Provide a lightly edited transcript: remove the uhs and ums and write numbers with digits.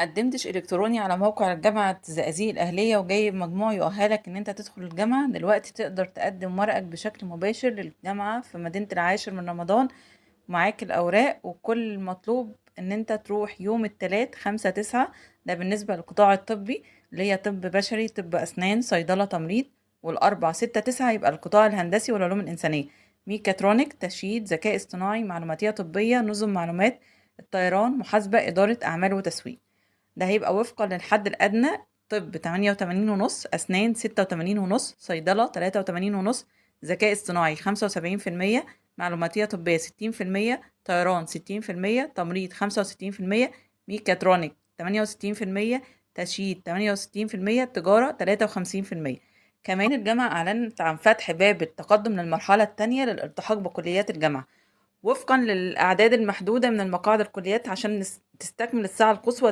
قدمتش إلكتروني على موقع جامعة الزقازيق الأهلية وجايب مجموع يؤهلك إن أنت تدخل الجامعة، دلوقتي تقدر تقدم ورقك بشكل مباشر للجامعة في مدينة العاشر من رمضان. معاك الأوراق وكل المطلوب إن أنت تروح يوم التلات 5/9. ده بالنسبة للقطاع الطبي اللي هي طب بشري، طب أسنان، صيدلة، تمريض. والأربع 6/9 يبقى القطاع الهندسي والعلوم الإنسانية، ميكاترونيك، تشييد، ذكاء اصطناعي، معلوماتية طبية، نظم معلومات، الطيران، محاسبة، إدارة أعمال وتسويق. ده هيبقى وفقا للحد الأدنى: طب 88.5، أسنان 86.5، صيدلة 83.5، ذكاء اصطناعي 75%، معلوماتية طبية 60%، طيران 60%، تمريض 65%، ميكاترونيك 68%، تشييد 68%، تجارة 53%. كمان الجامعة أعلنت عن فتح باب التقدم للمرحلة التانية للالتحاق بكليات الجامعة وفقا للأعداد المحدودة من المقاعد الكليات عشان تستكمل الساعة القصوى